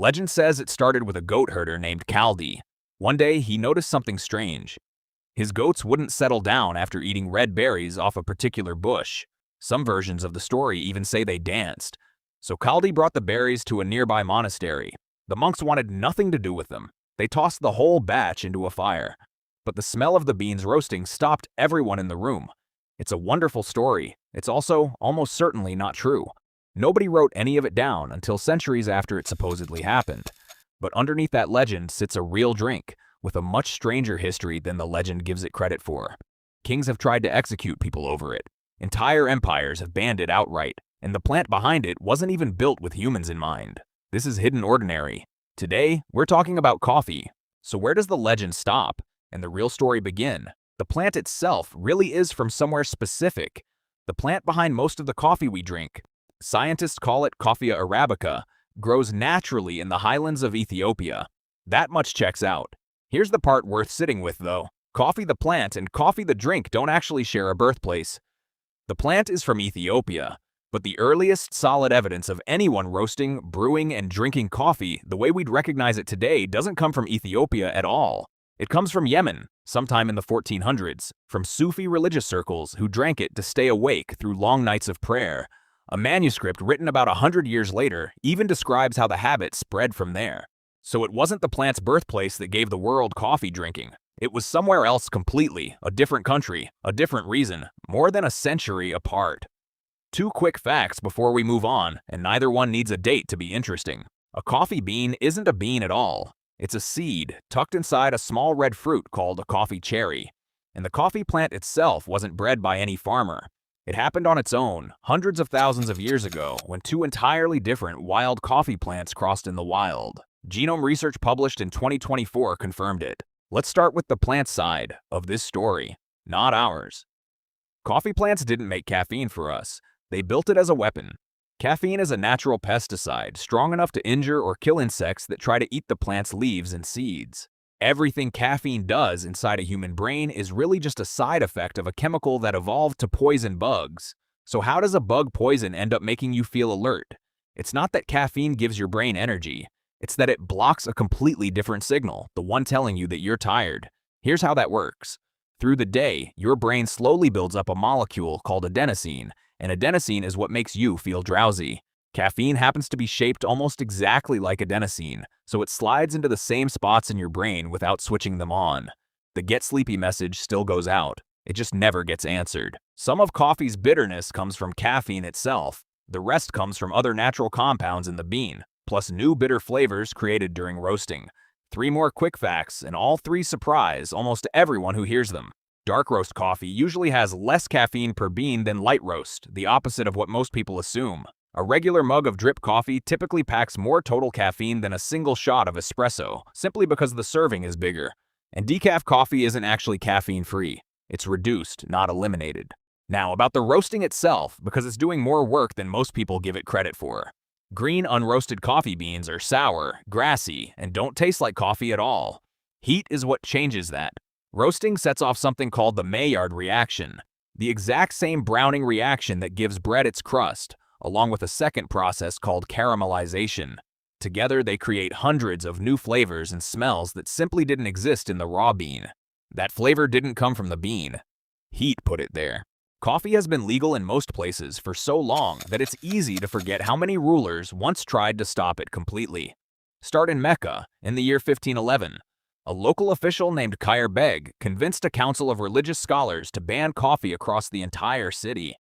Legend says it started with a goat herder named Kaldi. One day, he noticed something strange. His goats wouldn't settle down after eating red berries off a particular bush. Some versions of the story even say they danced. So Kaldi brought the berries to a nearby monastery. The monks wanted nothing to do with them. They tossed the whole batch into a fire. But the smell of the beans roasting stopped everyone in the room. It's a wonderful story. It's also almost certainly not true. Nobody wrote any of it down until centuries after it supposedly happened. But underneath that legend sits a real drink, with a much stranger history than the legend gives it credit for. Kings have tried to execute people over it. Entire empires have banned it outright, and the plant behind it wasn't even built with humans in mind. This is hidden ordinary. Today, we're talking about coffee. So where does the legend stop and the real story begin? The plant itself really is from somewhere specific. The plant behind most of the coffee we drink, scientists call it Coffea arabica, grows naturally in the highlands of Ethiopia. That much checks out. Here's the part worth sitting with, though. Coffee the plant and coffee the drink don't actually share a birthplace. The plant is from Ethiopia, but the earliest solid evidence of anyone roasting, brewing, and drinking coffee the way we'd recognize it today doesn't come from Ethiopia at all. It comes from Yemen, sometime in the 1400s, from Sufi religious circles who drank it to stay awake through long nights of prayer. A manuscript written about 100 years later even describes how the habit spread from there. So it wasn't the plant's birthplace that gave the world coffee drinking. It was somewhere else completely, a different country, a different reason, more than a century apart. Two quick facts before we move on, and neither one needs a date to be interesting. A coffee bean isn't a bean at all. It's a seed tucked inside a small red fruit called a coffee cherry. And the coffee plant itself wasn't bred by any farmer. It happened on its own, hundreds of thousands of years ago, when two entirely different wild coffee plants crossed in the wild. Genome research published in 2024 confirmed it. Let's start with the plant side of this story, not ours. Coffee plants didn't make caffeine for us. They built it as a weapon. Caffeine is a natural pesticide, strong enough to injure or kill insects that try to eat the plant's leaves and seeds. Everything caffeine does inside a human brain is really just a side effect of a chemical that evolved to poison bugs. So how does a bug poison end up making you feel alert? It's not that caffeine gives your brain energy. It's that it blocks a completely different signal, the one telling you that you're tired. Here's how that works. Through the day, your brain slowly builds up a molecule called adenosine, and adenosine is what makes you feel drowsy. Caffeine happens to be shaped almost exactly like adenosine, so it slides into the same spots in your brain without switching them on. The get sleepy message still goes out. It just never gets answered. Some of coffee's bitterness comes from caffeine itself. The rest comes from other natural compounds in the bean, plus new bitter flavors created during roasting. 3 more quick facts, and all 3 surprise almost everyone who hears them. Dark roast coffee usually has less caffeine per bean than light roast, the opposite of what most people assume. A regular mug of drip coffee typically packs more total caffeine than a single shot of espresso, simply because the serving is bigger. And decaf coffee isn't actually caffeine-free. It's reduced, not eliminated. Now, about the roasting itself, because it's doing more work than most people give it credit for. Green unroasted coffee beans are sour, grassy, and don't taste like coffee at all. Heat is what changes that. Roasting sets off something called the Maillard reaction, the exact same browning reaction that gives bread its crust, along with a second process called caramelization. Together, they create hundreds of new flavors and smells that simply didn't exist in the raw bean. That flavor didn't come from the bean. Heat put it there. Coffee has been legal in most places for so long that it's easy to forget how many rulers once tried to stop it completely. Start in Mecca, in the year 1511. A local official named Khair Beg convinced a council of religious scholars to ban coffee across the entire city.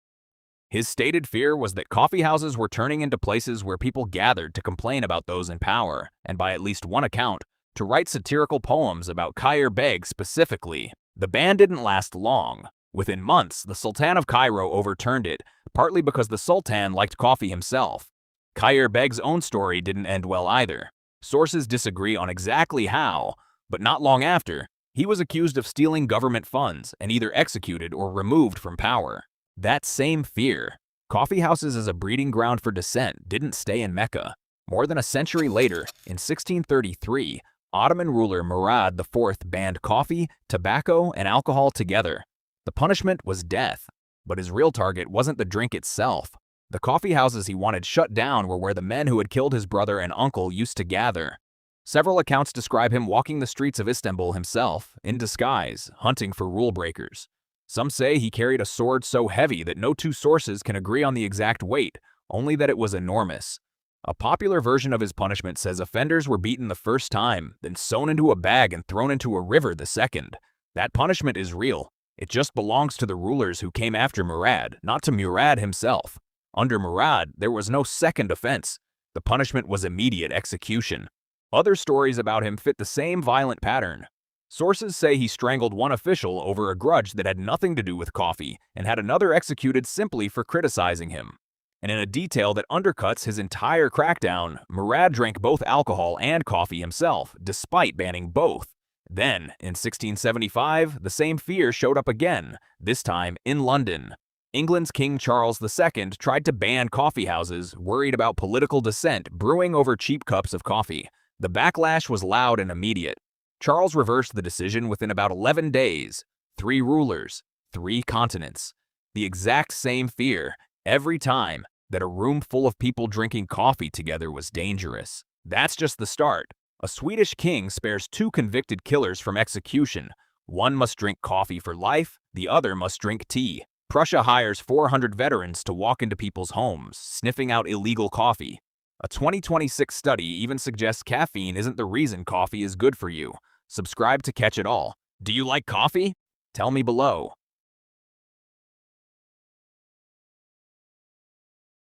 His stated fear was that coffeehouses were turning into places where people gathered to complain about those in power, and by at least one account, to write satirical poems about Khair Beg specifically. The ban didn't last long. Within months, the Sultan of Cairo overturned it, partly because the Sultan liked coffee himself. Khair Beg's own story didn't end well either. Sources disagree on exactly how, but not long after, he was accused of stealing government funds and either executed or removed from power. That same fear, coffeehouses as a breeding ground for dissent, didn't stay in Mecca. More than a century later, in 1633, Ottoman ruler Murad IV banned coffee, tobacco, and alcohol together. The punishment was death, but his real target wasn't the drink itself. The coffee houses he wanted shut down were where the men who had killed his brother and uncle used to gather. Several accounts describe him walking the streets of Istanbul himself, in disguise, hunting for rule breakers. Some say he carried a sword so heavy that no two sources can agree on the exact weight, only that it was enormous. A popular version of his punishment says offenders were beaten the first time, then sewn into a bag and thrown into a river the second. That punishment is real. It just belongs to the rulers who came after Murad, not to Murad himself. Under Murad, there was no second offense. The punishment was immediate execution. Other stories about him fit the same violent pattern. Sources say he strangled one official over a grudge that had nothing to do with coffee and had another executed simply for criticizing him. And in a detail that undercuts his entire crackdown, Murad drank both alcohol and coffee himself, despite banning both. Then, in 1675, the same fear showed up again, this time in London. England's King Charles II tried to ban coffee houses, worried about political dissent brewing over cheap cups of coffee. The backlash was loud and immediate. Charles reversed the decision within about 11 days. 3 rulers, 3 continents. The exact same fear, every time, that a room full of people drinking coffee together was dangerous. That's just the start. A Swedish king spares 2 convicted killers from execution. One must drink coffee for life, the other must drink tea. Prussia hires 400 veterans to walk into people's homes, sniffing out illegal coffee. A 2026 study even suggests caffeine isn't the reason coffee is good for you. Subscribe to catch it all. Do you like coffee? Tell me below.